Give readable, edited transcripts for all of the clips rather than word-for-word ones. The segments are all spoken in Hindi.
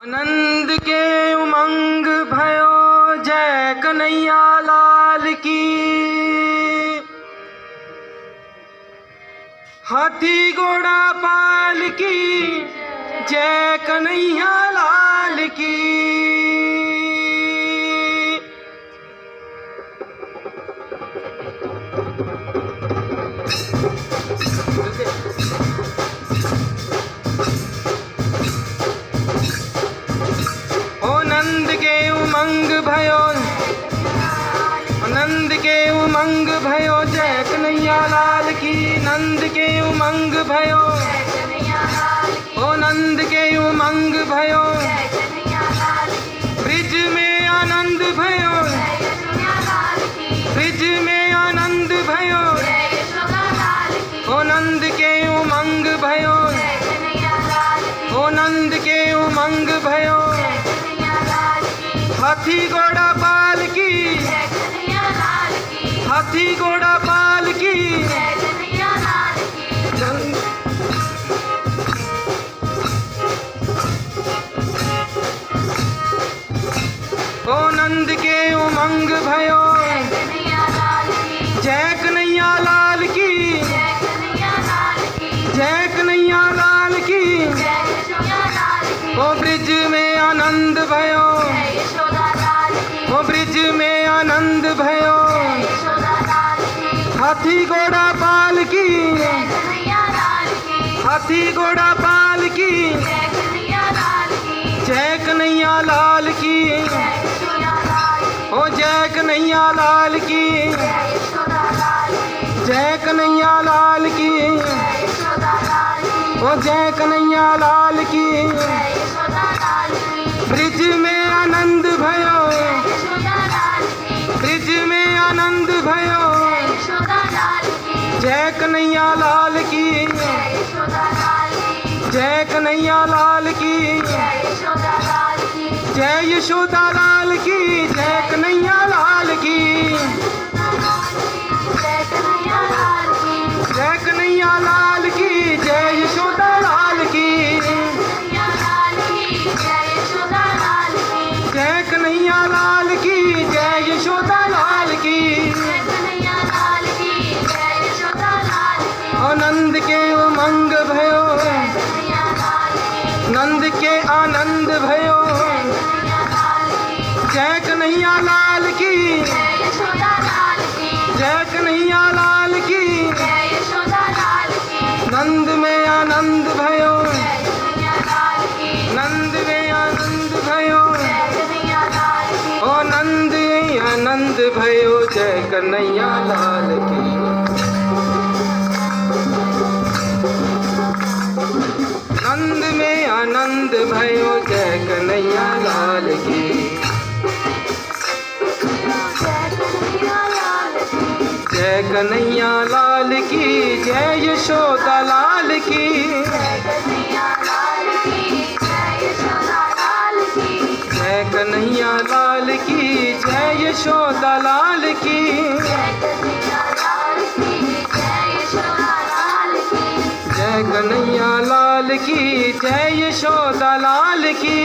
आनंद के उमंग भयो जय कन्हैया लाल की। हाथी घोड़ा पाल की जय कन्हैया लाल की। उमंग भयो नंद के उमंग भयो जय कन्हैया लाल की। नंद के उमंग भयो ओ नंद के उमंग भयो ब्रिज में आनंद भयो ब्रिज में आनंद भयो ओ नंद के उमंग भयो ओ नंद के उमंग भयो। हाथी घोड़ा पाल की हाथी घोड़ा पाल की ओ नंद के उमंग भयो जय कन्हैया लाल की जय कन्हैया लाल की। ओ ब्रिज में आनंद भयो ओ ब्रिज में आनंद भयो। हाथी घोड़ा पाल की हाथी घोड़ा पाल की जय कन्हैया लाल की ओ जय कन्हैया लाल की जय कन्हैया लाल की ओ जय कन्हैया लाल की। ब्रिज में आनंद भयो ब्रिज में आनंद भयो जय कन्हैया लाल की जय कन्हैया लाल की जय यशोदा लाल की जय कन्हैया लाल की जय कन्हैया लाल की जय यशोदा लाल की जय कन्हैया लाल की जय यशोदा लाल की। ओ नंद के उमंग भयो नंद के आनंद भयो जय कन्हैया लाल की जय कन्हैया लाल की। नंद में आनंद भयो नंद में आनंद भयो ओ नंद आनंद भयो जय कन्हैया लाल की। नंद में आनंद भयो जय कन्हैया लाल की जय कन्हैया लाल की जय यशोदा लाल की जय कन्हैया लाल की जय यशोदा लाल की जय कन्हैया लाल की जय यशोदा लाल की।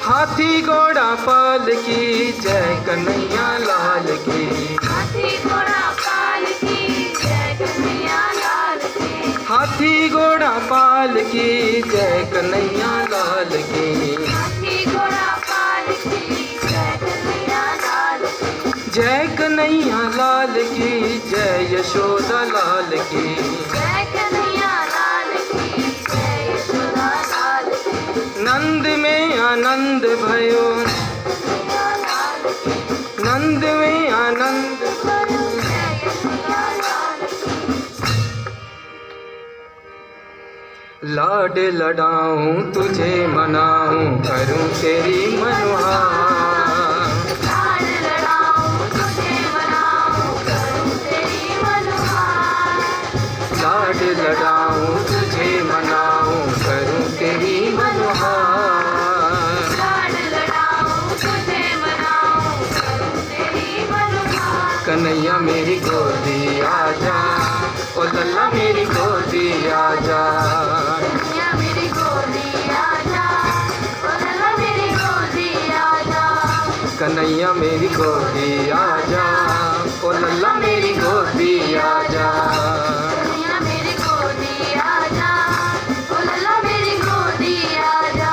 हाथी घोड़ा पाल की जय कन्हैया लाल की हाथी घोड़ा पाल की जय कन्हैया लाल की हाथी घोड़ा पाल की जय कन्हैया लाल की हाथी घोड़ा पाल की जय कन्हैया लाल की जय कन्हैया लाल की जय यशोदा लाल की जय कन्हैया लाल की जय यशोदा लाल की। नंद में आनंद भयो नंद में आनंद लाड लडाऊं तुझे मनाऊं करूं तेरी मनोहार लाड लडाऊं तुझे मनाऊं करूं तेरी मनोहार लाड लडाऊं तुझे मनाऊं करूं तेरी मनोहार लाड लडाऊं तुझे मनाऊं करूं तेरी मनोहार। कन्हैया मेरी गोदी आजा ओ लल्ला मेरी गोदी आजा। कन्हैया मेरी गोदी आजा, ओ लल्ला मेरी गोदी आजा। कन्हैया मेरी गोदी आजा, ओ लल्ला मेरी गोदी आजा। कन्हैया मेरी गोदी आजा, ओ लल्ला मेरी गोदी आजा।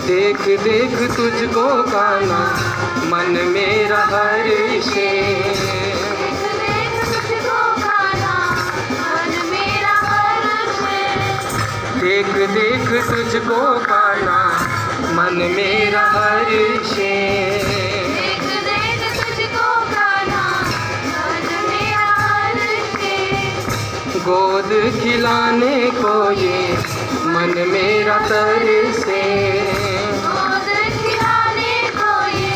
देख देख तुझको कान्हा मन मेरा हर्षे। देख देख तुझको कान्हा मन मेरा हर्षे। देख देख तुझको कान्हा मन मेरा हर्षे। देख देख तुझको कान्हा मन मेरा हर्षे। गोद खिलाने को ये मन मेरा तरसे। गोद खिलाने को ये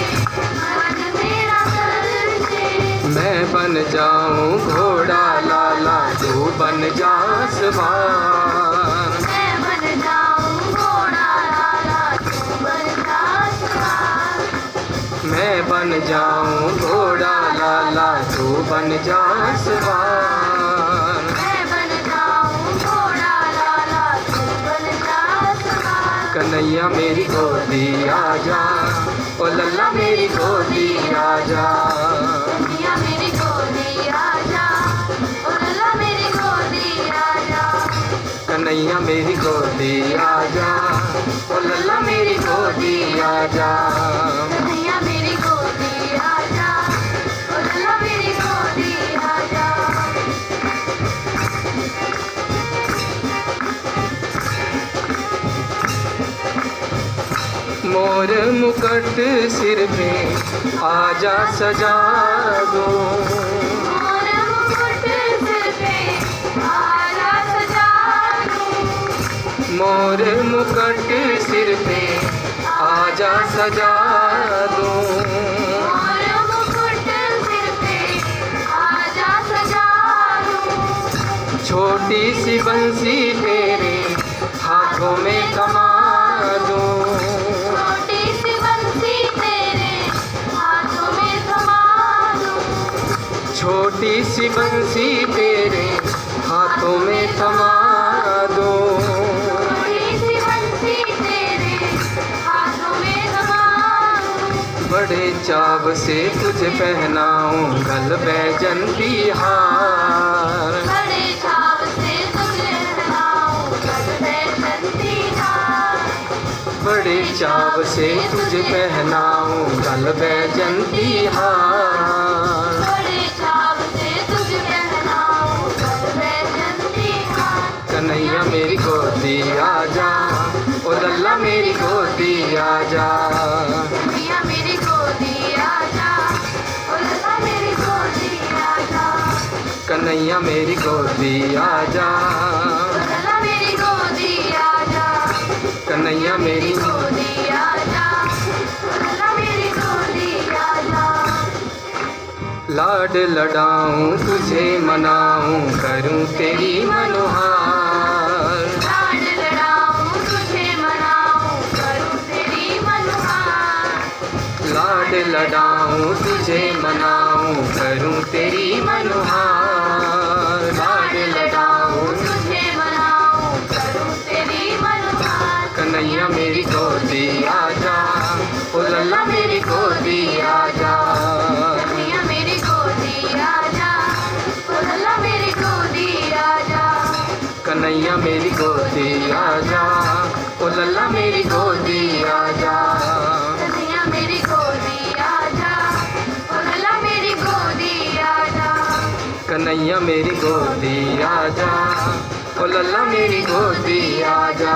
मन मेरा तरसे। मैं बन जाऊं घोड़ा लाला, तू बन जा सवार। मैं बन जाऊं घोड़ा लाला, तू बन जा सवार। मैं बन जाऊं घोड़ा लाला, तू बन जा सवार। मैं बन जाऊं घोड़ा लाला, तू बन जा सवार। कन्हैया मेरी गोदी आजा, ओ लल्ला मेरी गोदी आजा। कन्हैया मेरी गोदी आजा, ओ लल्ला मेरी गोदी आजा। कन्हैया मेरी गोदी आजा, ओ लल्ला मेरी गोदी आजा। कन्हैया मेरी गोदी आजा, ओ लल्ला मेरी गोदी आजा। मोर मुकुट सिर पे आजा सजा दो। मोर मुकुट सिर पे आजा सजा दूं। मोर मुकुट सिर पे आजा सजा दो। मोर मुकुट सिर पे आजा सजा दूं। छोटी सी बंसी तेरे हाथों में थमा दो। छोटी सी बंसी तेरे हाथों में थमा दूं। छोटी सी बंसी तेरे हाथों में थमा दो। छोटी सी बंसी तेरे हाथों में थमा दूं। बड़े चाव से तुझे पहनाऊं गल बैजंती हार। बड़े चाव से तुझे पहनाऊं गल बैजंती हार। बड़े चाव से तुझे पहनाऊं गल बैजंती हार। बड़े चाव से तुझे पहनाऊं गल बैजंती हार। कन्हैया मेरी गोदी आजा, ओ लल्ला मेरी गोदी आजा। कन्हैया मेरी गोदी आजा, ओ लल्ला मेरी गोदी आजा। कन्हैया मेरी गोदी आजा। ओ लल्ला मेरी गोदी आजा। कन्हैया मेरी गोदी आजा, ओ लल्ला मेरी गोदी आजा। लाड लडाऊं तुझे मनाऊं करूं तेरी मनोहार। लाड लड़ाऊं तुझे मनाऊं करूं तेरी मनोहार। लाड लडाऊं तुझे मनाऊं करूं तेरी मनोहार। लाड लडाऊं तुझे मनाऊं करूं तेरी मनोहार। कन्हैया मेरी गोदी आजा, ओ लल्ला मेरी गोदी आजा। कन्हैया मेरी गोदी आजा, ओ लल्ला मेरी गोदी आजा। कन्हैया मेरी गोदी आजा, ओ लल्ला मेरी गोदी आजा। कन्हैया मेरी गोदी आजा, ओ लल्ला मेरी गोदी आजा। कन्हैया मेरी गोदी आजा, ओ लल्ला मेरी गोदी आजा।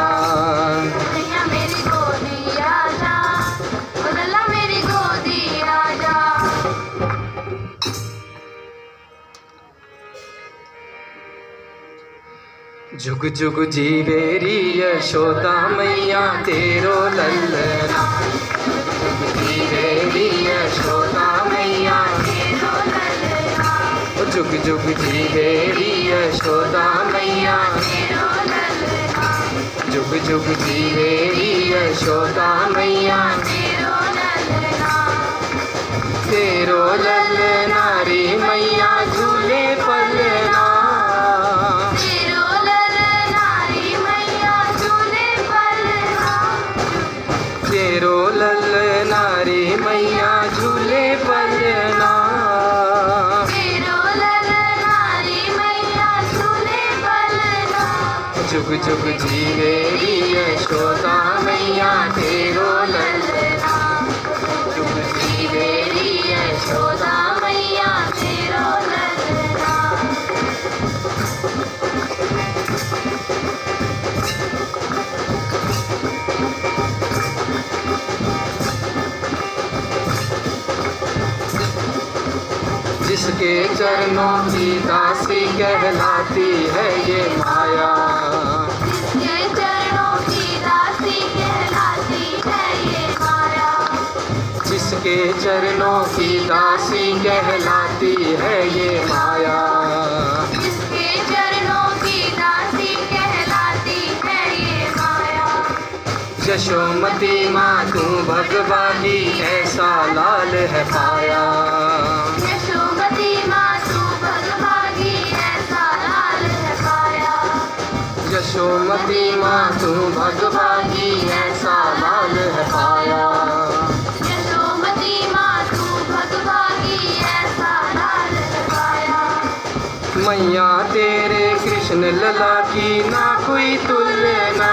कन्हैया मेरी गोदी आजा, ओ लल्ला मेरी गोदी आजा। जुग जुग जीवेरी यशोदा मैया तेरो लल्लना। जीवेरी यशोदा मैया, तेरो लल्ला, ओ जुग जुग जीवेरी यशोदा मैया। तेरो लल्ला, जुग जुग जीवेरी यशोदा मैया तेरो ललना तेरो ललना रे मैया झूले पलना तेरो ललना रे मैया झूले पलना तेरो ललना रे मैया झूले पलना तेरो ललना रे मैया झूले पलना जुग जुग जीवेरी यशोदा मैया तेरो ललना जुग जीवेरी यशोदा मैया तेरो ललना जिसके चरणों की दासी कहलाती है ये माया जिसके चरणों की दासी कहलाती है ये माया जिसके चरणों की दासी कहलाती है ये माया जिसके चरणों की दासी कहलाती है ये माया यशोमती माँ तू भगवानी ऐसा लाल है पाया यशोमती माँ तू भगभागी ऐसा लाल है पाया यशोमती माँ तू भगवानी ऐसा लाल है पाया यशोमती माँ तू भगभागी ऐसा लाल है पाया मैया तेरे कृष्ण लला की ना कोई तुलना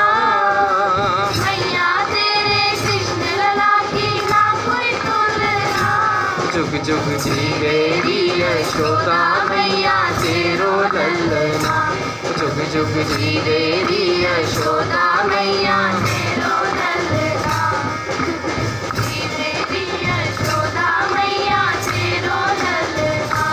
मैया तेरे कृष्ण लला की ना कोई तुलना जुग जुग जीवेरी यशोदा मैया तेरो ललना जुग जुग जीवेरी यशोदा मैया तेरो ललना जीवेरी यशोदा मैया तेरो ललना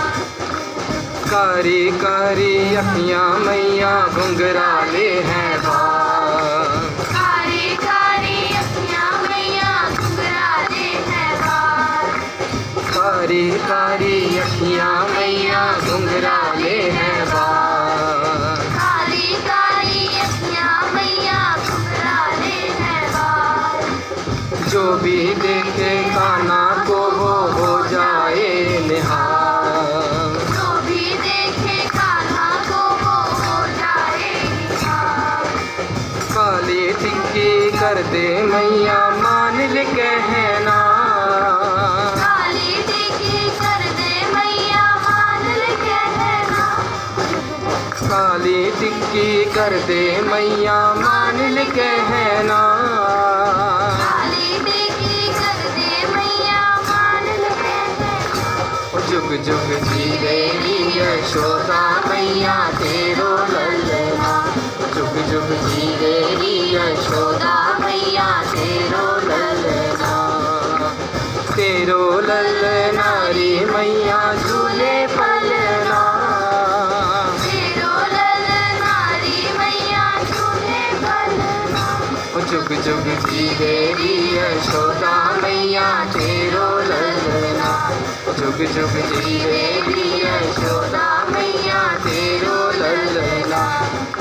कारी कारी अखियाँ मैया घुंघराले हैं बाल कारी कारी अखियाँ मैया घुंघराले हैं बाल कारी कारी अखियाँ मैया घुंघराले हैं बाल काली काली अखियाँ मैया घुंघराले हैं बाल जो भी देखे कान्हा को वो हो जाए निहाल जो भी देखे कान्हा को वो हो जाए निहाल काली टिक्की कर दे मैया मान ले कहना काली टिक्की कर दे मैया मान ले कहना काली टिक्की कर दे मैया मान ले कहना काली टिक्की कर दे मैया मान ले कहना जुग जुग जीवेरी यशोदा मैया तेरो ललना जुग जुग जीवेरी यशोदा मैया तेरो ललना तेरो ललना रे मैया झूले पलना तेरो ललना रे मैया झूले पलना जुग जुग जीवेरी यशोदा मैया तेरो ललना जुग जुग जीवेरी यशोदा मैया तेरो ललना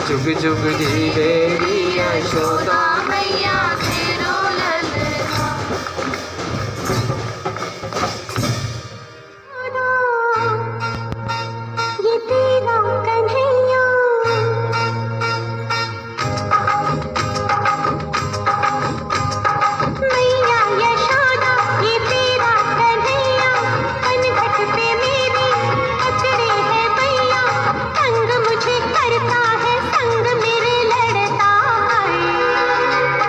जुग जुग जीवेरी यशोदा मैया तेरो ललना ये तेरा कन्हैया मैया यशोदा ये तेरा कन्हैया कनघट पे मेरे अचरे है भैया संग मुझे करता है संग मेरे लड़ता है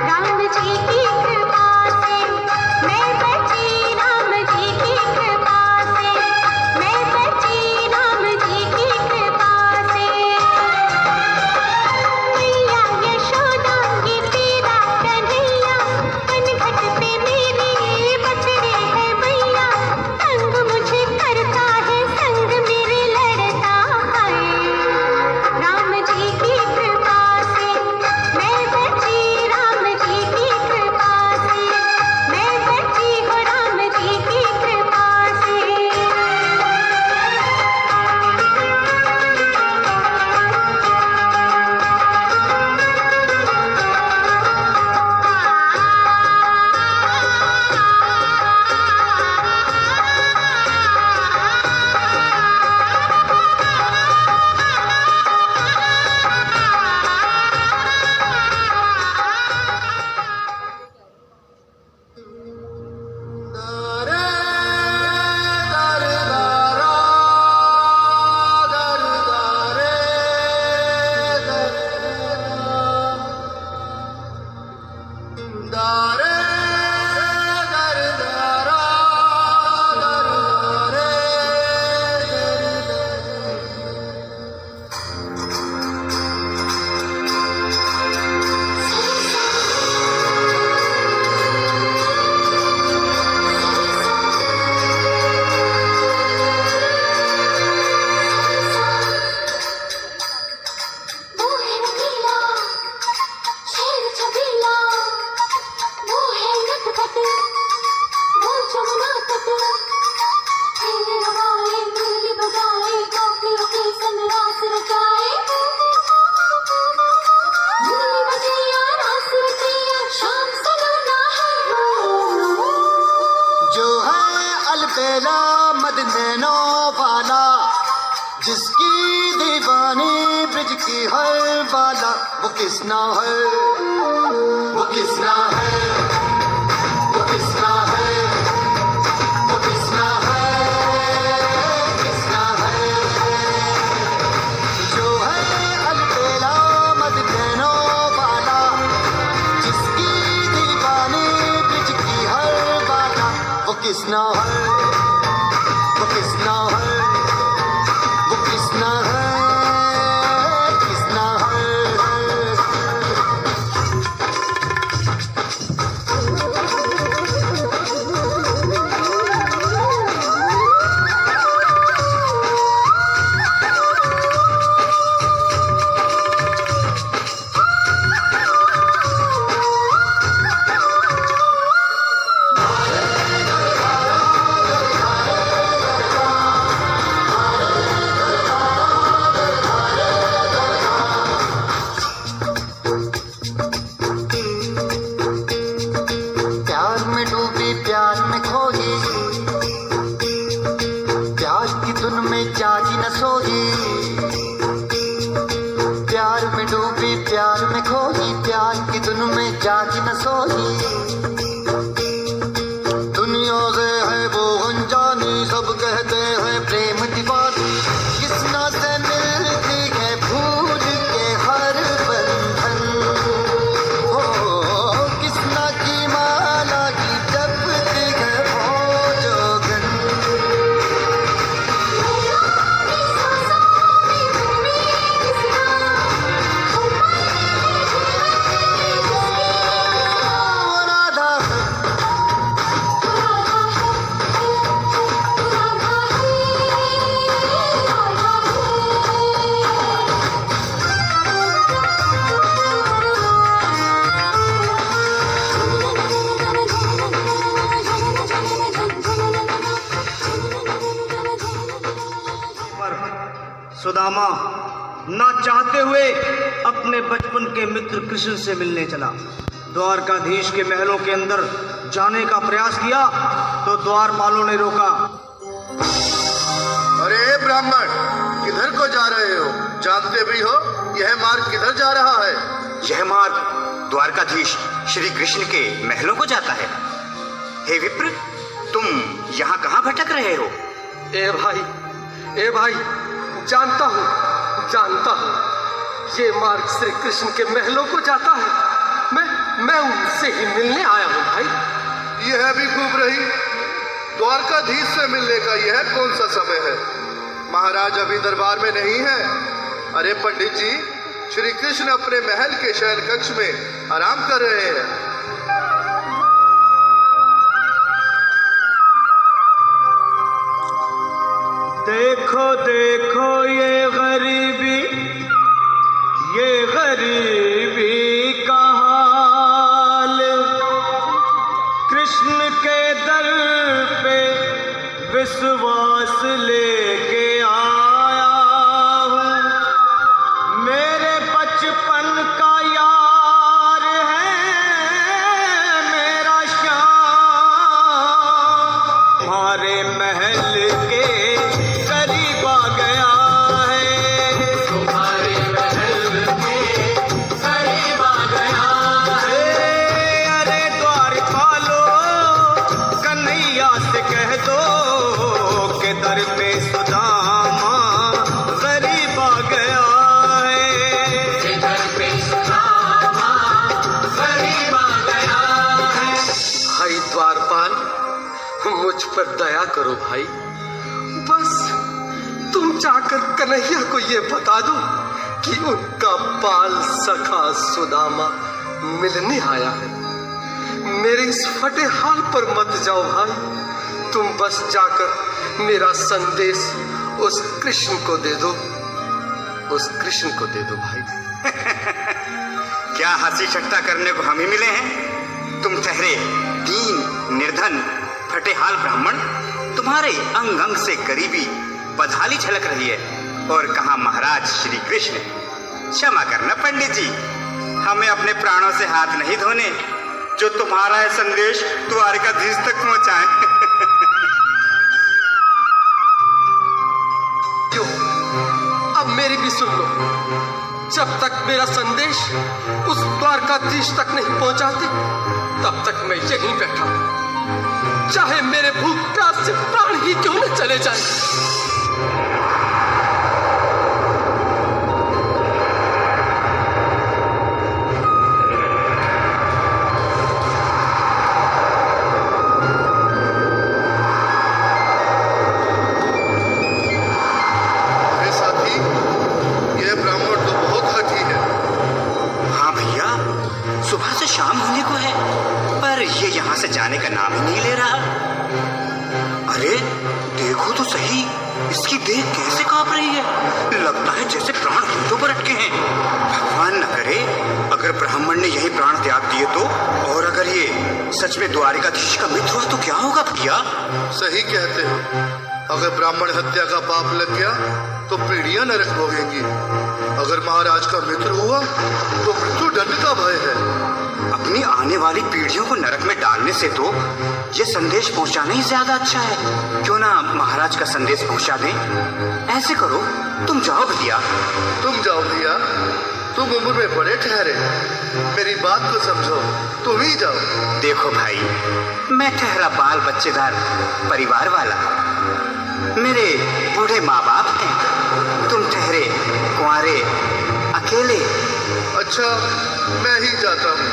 राम जी अलबेला मद नैनो वाला, जिसकी दीवानी ब्रिज की हर बाला, वो किसना है, वो किसना है, वो किसना है, वो किसना है, किसना है, जो है अलबेला मद नैनो वाला, जिसकी दीवानी ब्रिज की हर बाला, वो किसना है, वो किसना है, वो किसना है, किसना है। प्यार में डूबी प्यार में खोई, प्यार की धुन में जागी न सोई, प्यार में डूबी प्यार में खोई, प्यार की धुन में जागी न सोई, दुनिया से है वो अनजानी, सब कहते हैं प्रेम दीवानी, किसना से मिलती है भूल के हर बंधन, किसना की माला की जपती है वो जोगन। वो राधा है, सुदामा ना चाहते हुए अपने बचपन के मित्र कृष्ण से मिलने चला। द्वारकाधीश के महलों के अंदर जाने का प्रयास किया तो द्वारपालों ने रोका। अरे ब्राह्मण, किधर को जा रहे हो? जानते भी हो यह मार्ग किधर जा रहा है? यह मार्ग द्वारकाधीश श्री कृष्ण के महलों को जाता है। हे विप्र, तुम यहाँ कहाँ भटक रहे हो? ए भाई, जानता हूँ ये मार्ग श्री कृष्ण के महलों को जाता है। मैं उनसे ही मिलने आया हूँ भाई। यह भी खूब रही, द्वारकाधीश से मिलने का यह कौन सा समय है? महाराज अभी दरबार में नहीं है। अरे पंडित जी, श्री कृष्ण अपने महल के शयन कक्ष में आराम कर रहे हैं। देखो देखो ये गरीबी का हाल, कृष्ण के दर पे विश्वास लेके आया हूँ। मेरे बचपन का यार है मेरा श्याम, हमारे महल के करीब आ गया है। तुम्हारे महल के करीब आ गया है। अरे द्वारपालो, कन्हैया से कह दो के दर पे सुदामा गरीब आ गया है। दर पे सुदामा गरीब आ गया है। भाई द्वारपाल, मुझ पर दया करो भाई। बस तुम जाकर कन्हैया को ये बता दो कि उनका बाल सखा सुदामा मिलने आया है। मेरे इस फटे हाल पर मत जाओ भाई। तुम बस जाकर मेरा संदेश उस कृष्ण को दे दो, उस कृष्ण को दे दो भाई। क्या हंसी ठट्टा करने को हम ही मिले हैं? तुम ठहरे दीन निर्धन फटेहाल ब्राह्मण, तुम्हारे अंग अंग से गरीबी बदहाली झलक रही है। और कहा महाराज श्री कृष्ण। क्षमा करना पंडित जी, हमें अपने प्राणों से हाथ नहीं धोने जो तुम्हारा यह संदेश द्वारकाधीश तक पहुंचाए। मेरी सुन लो, जब तक मेरा संदेश उस द्वारकाधीश तक नहीं पहुंचाते तब तक मैं यहीं बैठा हूं, चाहे मेरे भूख प्यास से प्राण ही क्यों न चले जाए। अरे साथी, यह ब्राह्मण तो बहुत हठी है। हाँ भैया, सुबह से शाम होने को है पर ये यहाँ से जाने का नाम ही नहीं ले रहा। अरे देखो तो सही, इसकी देह कैसे कांप रही है, लगता है जैसे प्राण हाथों पर अटके हैं। भगवान न करे अगर ब्राह्मण ने यही प्राण त्याग दिए तो, और अगर ये सच में द्वारिकाधीश का मित्र हुआ तो क्या होगा भैया? सही कहते हो, अगर ब्राह्मण हत्या का पाप लग गया तो पीढ़ियां नरक भोगेंगी। अगर महाराज का मित्र हुआ तो मृत्यु दंड का भय है। अपनी आने वाली पीढ़ियों को नरक में डालने से तो ये संदेश पहुंचाना ही ज्यादा अच्छा है। क्यों ना महाराज का संदेश पहुंचा दें? ऐसे करो, तुम जाओ भैया। तुम जाओ भैया, तुम उम्र में बड़े ठहरे, मेरी बात को समझो, तुम ही जाओ। देखो भाई, मैं ठहरा बाल बच्चेदार परिवार वाला, मेरे बूढ़े माँ बाप हैं, तुम ठहरे कुंवारे अकेले। अच्छा, मैं ही जाता हूँ।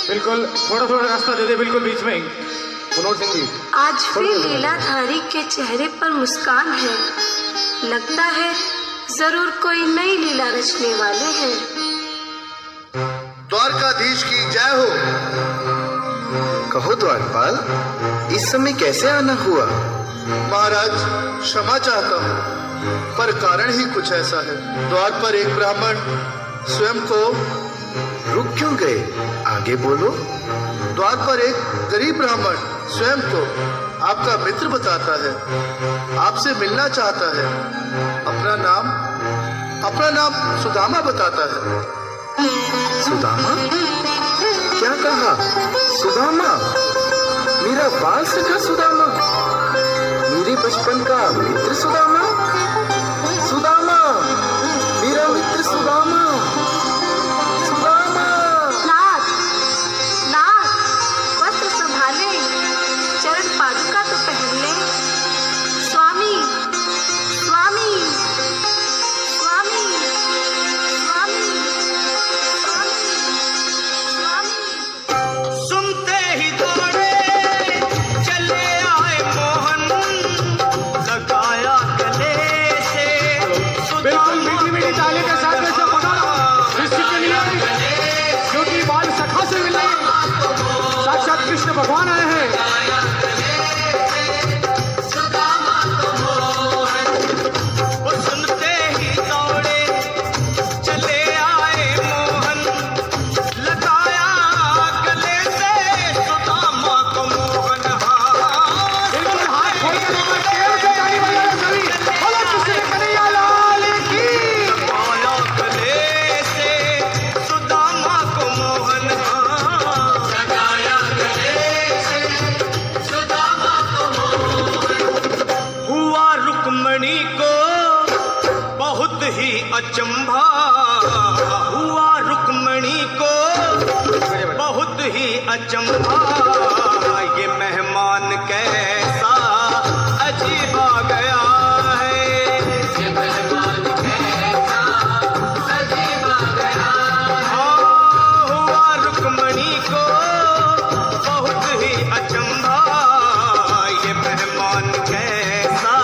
बिल्कुल, थोड़ा थोड़ा रास्ता दे दे, बिल्कुल बीच में। मनोहर सिंह जी, आज फिर लीलाधारी के चेहरे पर मुस्कान है, लगता है जरूर कोई नई लीला रचने वाले हैं। द्वारकाधीश की जय हो। कहो द्वारपाल, इस समय कैसे आना हुआ? महाराज, क्षमा चाहता हूँ पर कारण ही कुछ ऐसा है। द्वार पर एक ब्राह्मण स्वयं को रुक क्यों गए? आगे बोलो। द्वार पर एक गरीब ब्राह्मण स्वयं को आपका मित्र बताता है, आपसे मिलना चाहता है। अपना नाम सुदामा बताता है। सुदामा? क्या कहा? सुदामा? मेरा बाल सखा सुदामा? मेरे बचपन का मित्र सुदामा? सुदामा, मेरा मित्र सुदामा, सुदामा। नाथ, नाथ, वस्त्र संभाले, चरण पादुका तो पहन ले। स्वामी, स्वामी, स्वामी, स्वामी, स्वामी, स्वामी। सुनते ही दौड़े चले आए मोहन, लगाया गले से बिल्कुल मीठी मीठी ताली के साथ में सब बना निश्चित के लिए, क्योंकि बाल सखा से मिलने साक्षात कृष्ण भगवान आए हैं। वो सुनते ही दौड़े चले आए मोहन, लगाया गले से सुदामा को मोहन। बिल्कुल हाथ खोल के नमन, प्रेम से ताली बजाओ सभी। बोलो कृष्ण कन्हैया लाल की। लगाया गले से सुदामा को मोहन, लगाया गले से सुदामा को मोहन। हुआ रुक्मणी को बहुत ही अचंभा, हुआ रुक्मणी को बहुत ही अचंभा, ये मेहमान कैसा अजीब आ गया है, ये मेहमान कैसा अजीब आ गया है। हुआ रुक्मणी को बहुत ही अचंभा, ये मेहमान कैसा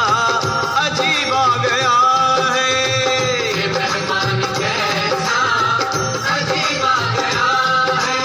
अजीब आ गया है, ये मेहमान कैसा अजीब आ गया है।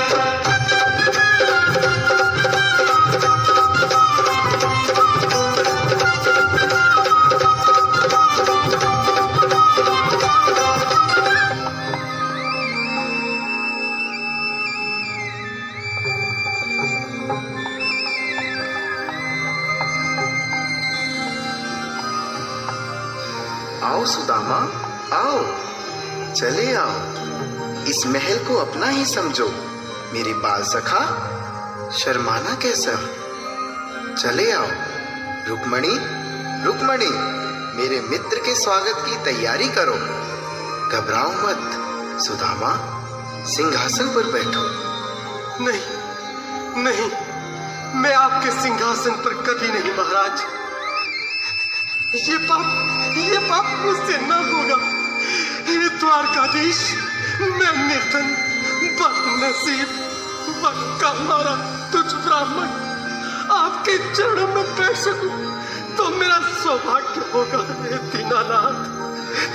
आओ सुदामा, आओ, चले आओ, इस महल को अपना ही समझो। मेरे बाल सखा, शर्माना कैसा? चले आओ। रुक्मणी, रुक्मणी, मेरे मित्र के स्वागत की तैयारी करो। घबराओ मत सुदामा, सिंहासन पर बैठो। नहीं नहीं, मैं आपके सिंहासन पर कभी नहीं महाराज। ये पाप मुझसे न होगा। हे द्वारकाधीश, मैं निर्धन, बदनसीब, बक्का मारा तुझ ब्राह्मण आपके चरणों में बैठ सकूं तो मेरा सौभाग्य होगा। हे दीनानाथ,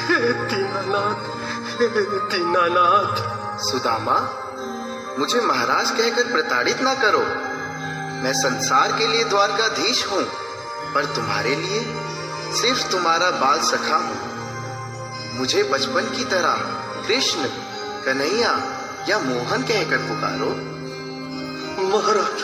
हे दीनानाथ, हे दीनानाथ। सुदामा, मुझे महाराज कहकर प्रताड़ित ना करो। मैं संसार के लिए द्वारकाधीश हूँ, पर तुम्हारे लिए सिर्फ तुम्हारा बाल सखा हूँ। मुझे बचपन की तरह कृष्ण, कन्हैया या मोहन कहकर पुकारो। महाराज,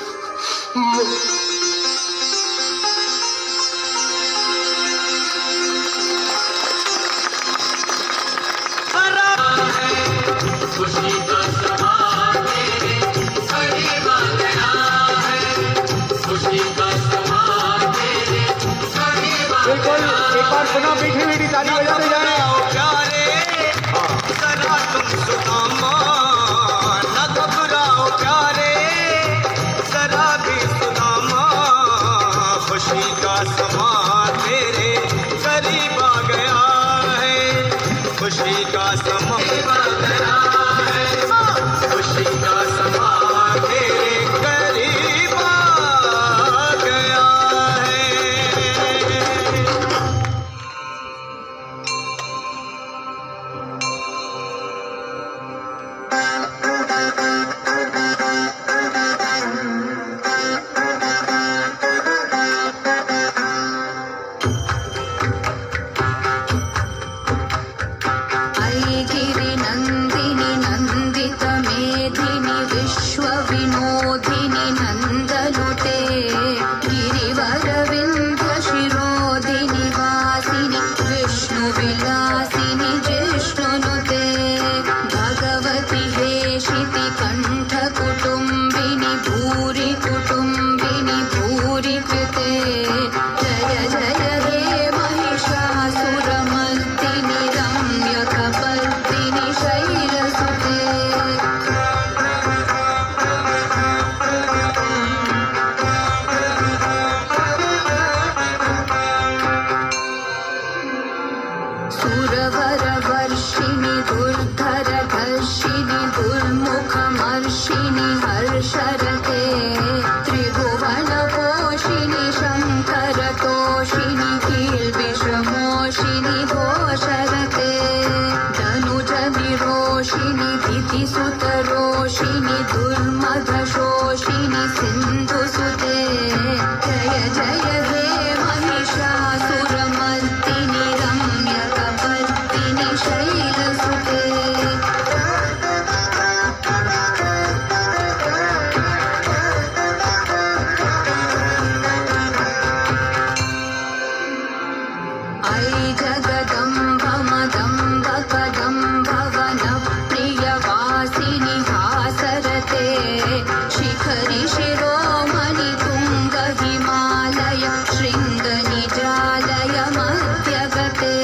बिल्कुल, एक बार पुनः मीठी मीठी ताली बजाते जाए। जरा तुम सुदामा, न घबराओ प्यारे, जरा भी सुदामा, खुशी का समा तेरे करीब आ गया है, खुशी का समा आ गया है, खुशी का समा तेरे करीब आ गया है। गिरिनन्दिनि नन्दित मेधिनि विश्वविनोदिनि नन्दनुते गिरिवरविन्ध्य शिरोधिनि वासिनि विष्णुविलासिनि जिष्णुनुते भगवति हेशिति कण्ठकुटुम्बिनि भूरि कुटुम्बिनि भूरि कृते जय जय हे महिषासुरमर्दिनि रम्यकपर्दिनि शैलसुते। सुरवरवर्षिणि दुर्धरघर्षिणि दुर्मुखमर्षिणि हर्षरते त्रिभुवनपोषिणि शङ्करतोषिणि कील्विषमोषिणि घोषरते धनुजनिरोषिणि दितिसुतरोषिणि दुर्मदशोषिणि सिन्धुसुते जय जय हे महिषासुरमर्दिनि रम्यकपर्दिनि शैलसुते। ऐ जगदम्ब मदम्ब कदम्ब वनप्रियवासिनि हासरते शिखरि शिरोमणि तुङ्ग हिमालय शृङ्गनिजालय मध्यगते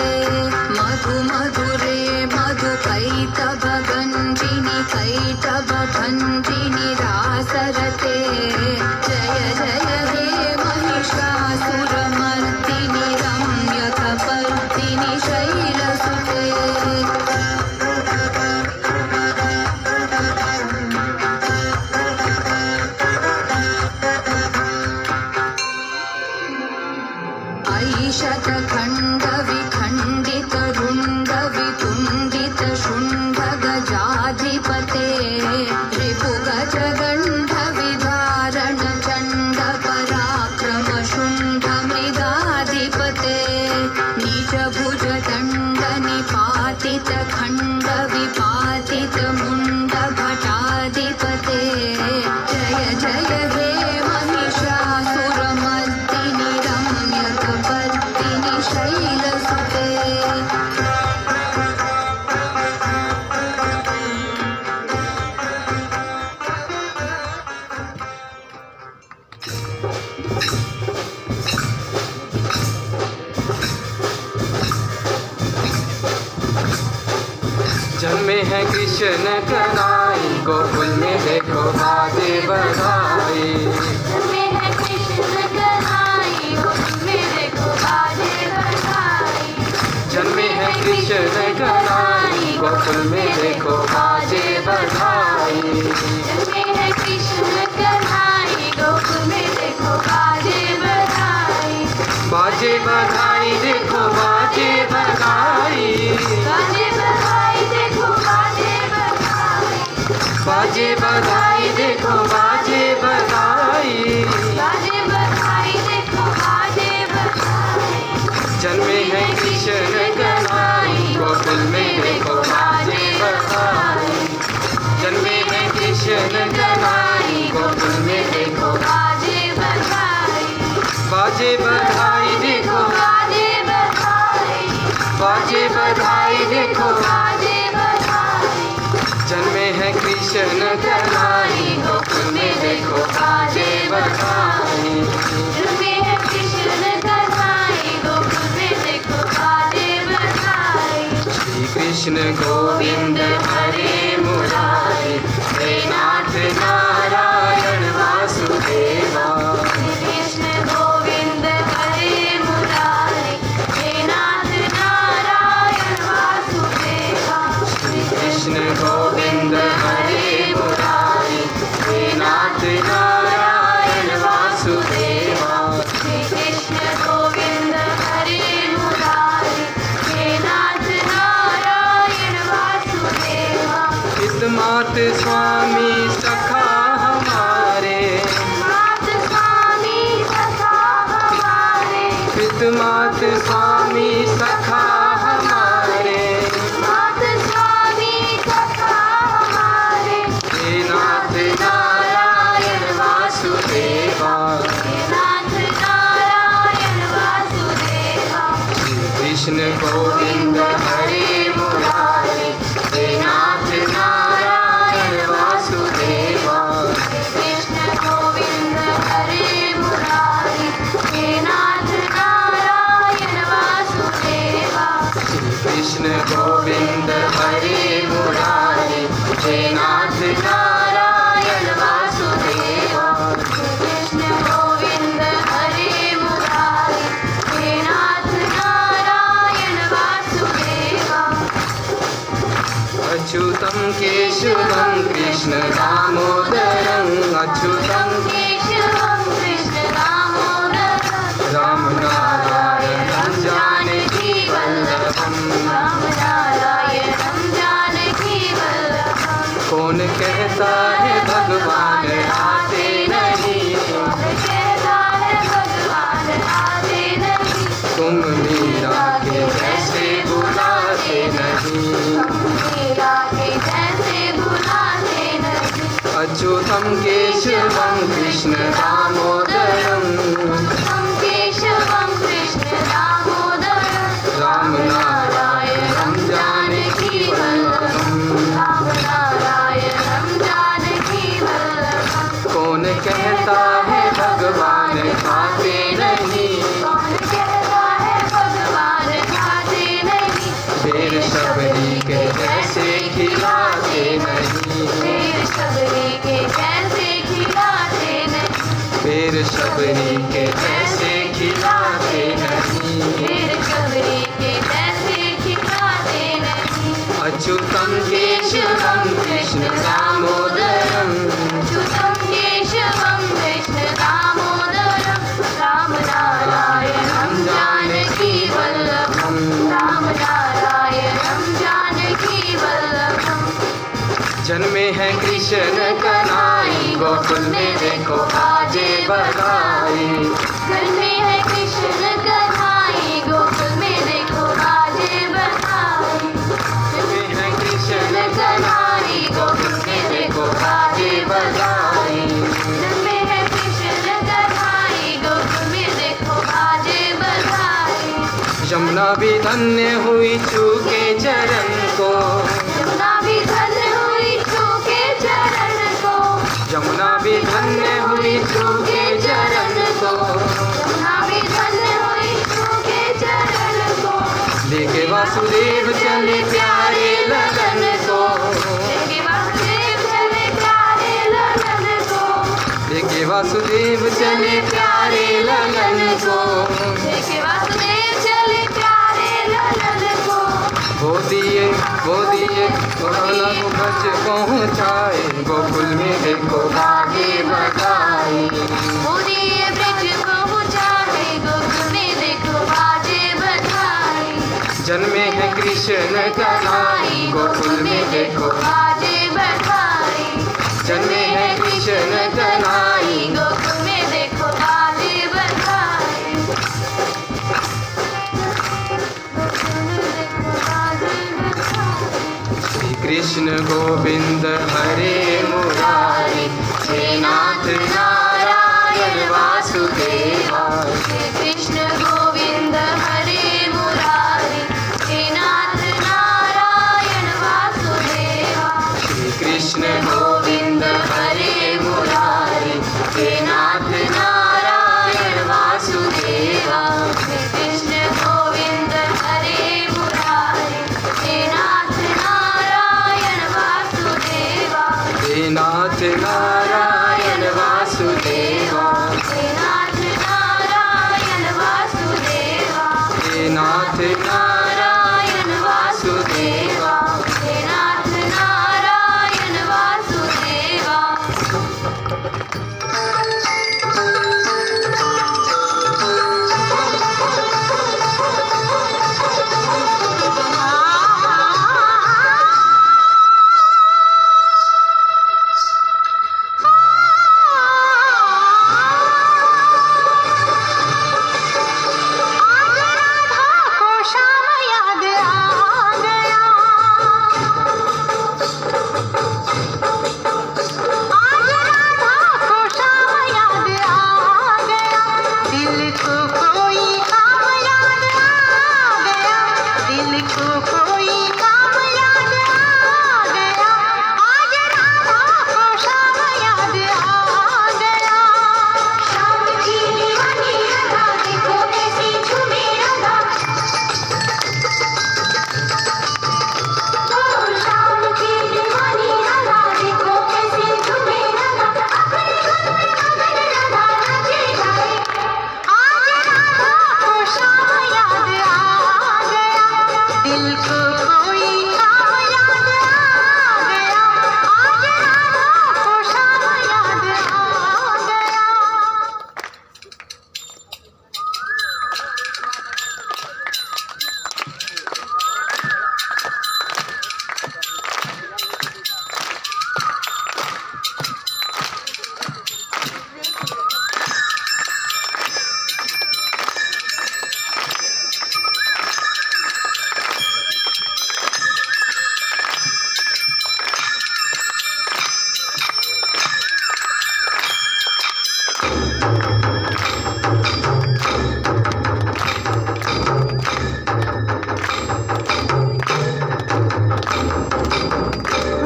मधु मधुरे मधुकैटभगञ्जिनि कैटभभञ्जिनि रासरते जय जय हे महिषासुरमर्दिनि रम्यकपर्दिनि शैलसुते। ऐशतखण्ड विखण्डित रुण्ड वितुण्डित शुण्ड गजाधिपते रिपु जन्मे हैं कृष्ण कन्हई गोकुल में देखो बाजे बधाई। जन्मे हैं कृष्ण कन्हई गोकुल में देखो बाजे बधाई। जन्मे हैं कृष्ण कन्हई गोकुल में देखो बाजे बधाई। जन्मे हैं कृष्ण कन्हई गोकुल में देखो बाजे बधाई। बाजे बधाई देखो बाजे बधाई। बाजे बधाई देखो बाजे बधाई। बाजे बधाई देखो बाजे बधाई। बाजे बधाई देखो बाजे बधाई। जन्मे हैं कृष्ण कन्हई गोकुल में देखो बाजे बधाई। जन्मे हैं कृष्ण कन्हई गोकुल में देखो बाजे बधाई। बाजे बधाई देखो बाजे बधाई। बाजे बधाई देखो। बाजे बधाई। जन्मे हैं कृष्ण कन्हई गोकुल में देखो बाजे बधाई। जन्मे हैं कृष्ण कन्हई गोकुल में देखो बाजे बधाई। श्री कृष्ण गोविंद हरे मुरारी हे नाथ नारायण वासुदेवा। कृष्ण गोविंद हरे मुरारी हे नाथ नारायण वासुदेवा। श्री कृष्ण गोविंद हरे मुरारी हे नाथ नारायण वासुदेवा। श्री कृष्ण गोविंद हरे मुरारी हे नाथ नारायण वासुदेवा। हितमात स्वामी सखा हमारे। मात स्वामी सखा हमारे। हितमात स्वामी सखा हमारे। मात स्वामी सखा हमारे। हे नाथ नारायण वासुदेवा। हे नाथ नारायण वासुदेवा। श्री कृष्ण गोविंद हरे मुरारी हे नाथ नारायण वासुदेवा। कृष्ण गोविंद हरे मुरारी हे नाथ नारायण वासुदेवा। श्री कृष्ण गोविंद हरे मुरारी हे नाथ नारायण वासुदेवा। कृष्ण गोविंद हरे मुरारी हे नाथ नारायण वासुदेवा। अच्युतं केशवं कृष्ण दामोदरं अच्युतं केशवं कृष्ण दामोदरं। राम नारायणं जानकी वल्लभं। राम नारायणं जानकी वल्लभं। कौन कहता है भगवान आते नहीं। कौन कहता है भगवान आते नहीं। तुम मीरा के जैसे बुलाते नहीं। मीरा के जैसे बुलाते नहीं। अच्युतं केशवं कृष्ण दामोदरं हम केशवं कृष्ण दामोदरं। राम नारायणं जानकी वल्लभं। राम नारायणं जानकी वल्लभं। कौन कहता है भगवान खाते नहीं। कौन कहता है भगवान खाते नहीं। शेर शबरी के जैसे खिलाते नहीं। शेर शबरी के जैसे खिलाते नहीं। शेर शबरी के जैसे खिलाते नहीं। शेर शबरी के जैसे खिलाते नहीं। अच्युतं केशवं कृष्ण दामोदरं अच्युतं केशवं कृष्ण दामोदरं। राम नारायणं जानकी वल्लभं। राम नारायणं जानकी वल्लभं। जन्मे हैं कृष्ण कन्हई गोकुल में देखो बाजे बधाई। जन्मे हैं कृष्ण कन्हई गोकुल में देखो बाजे बधाई। जन्मे हैं कृष्ण कन्हई गोकुल में देखो बाजे बधाई। जन्मे हैं कृष्ण कन्हई गोकुल में देखो बाजे बधाई। यमुना भी धन्य हुई चूके चरण को। यमुना भी धन्य हुई चूके चरण को। यमुना भी धन्य हुई चूके चरण को। यमुना भी धन्य हुई चूके चरण को। लेके वासुदेव चले प्यारे लगन वासुदेव चले प्यारे ललन को, देखे वासुदेव चले प्यारे ललन को। वो दिए गोला को ब्रज पहुँचाए, गोकुल में देखो बाजे बजाए। मोदिए ब्रज पहुँचाए, गोकुल में देखो बाजे बजाए। जन्मे है कृष्ण कन्हाई, गोकुल में देखो बाजे बजाए। जन्मे है कृष्ण कन्हाई, गोकुल में देखो बाजे बजाए। श्री कृष्ण गोविंद हरे मुरारी, हे नाथ नारायण वासुदेवा। श्री कृष्ण गोविंद हरे मुरारी, हे नाथ नारायण वासुदेवा। श्री कृष्ण गोविंद हरे मुरारी, हे नाथ नारायण वासुदेवा। श्री कृष्ण गोविंद हरे मुरारी, हे नाथ नारायण वासुदेवा। हे नाथ नारायण वासुदेवा, हे नाथ नारायण वासुदेवा। हे नाथ नारायण वासुदेवा। हे नाथ नारायण वासुदेवा।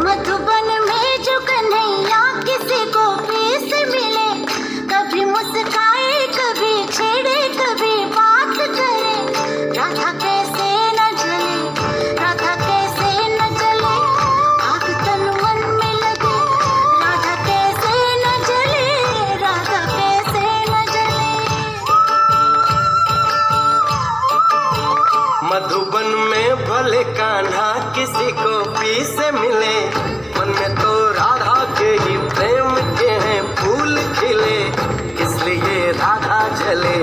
मधुबन में जो कन्हैया किसी को पीस मिले, कभी मुस्काए कभी छेड़े कभी बात करे। राधा कैसे न जले, राधा कैसे न जले, आग तन मन में लगे। राधा कैसे न जले, राधा कैसे न जले। मधुबन में भले कान्हा किसी को पी से मिले, मन में तो राधा के ही प्रेम के हैं फूल खिले। इसलिए राधा जले,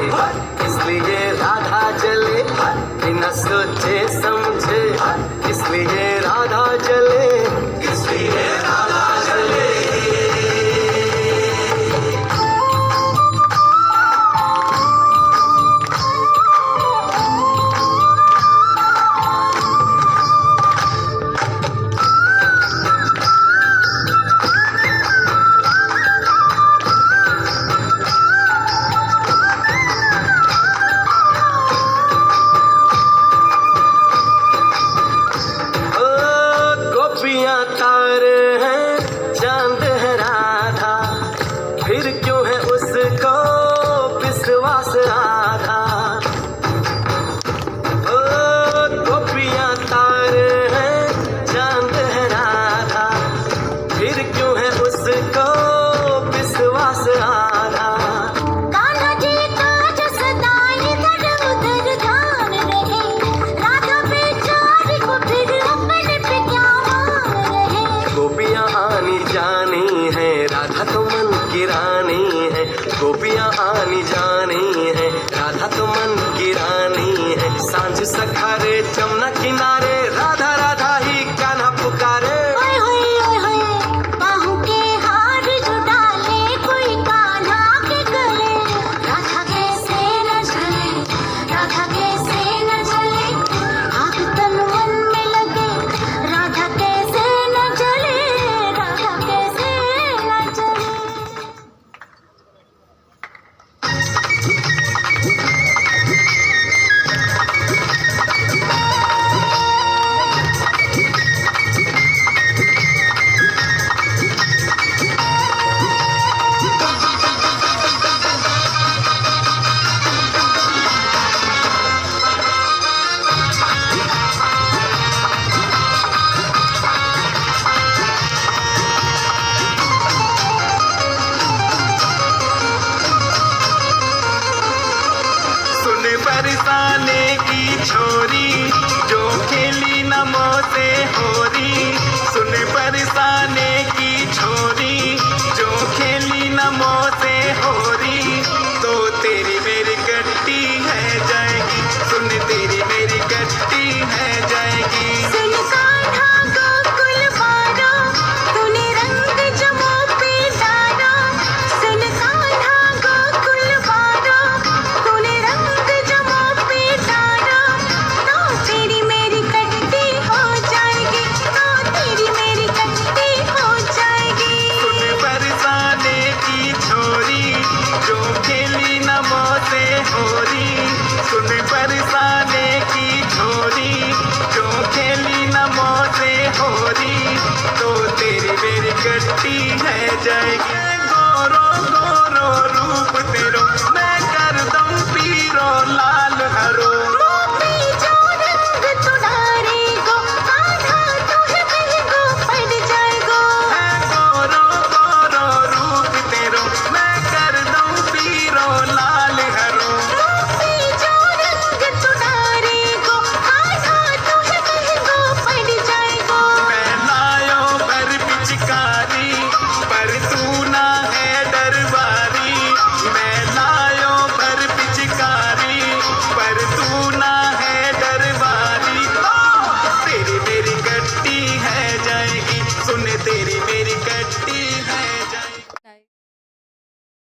इसलिए राधा जले, बिना सोचे समझे। इसलिए राधा जले, इसलिए राधा जले। होरी तो तेरी मेरी गट्टी है जाएगी। गोरो गोरो रूप तेरो मैं कर दूं पीरो लाल हरो।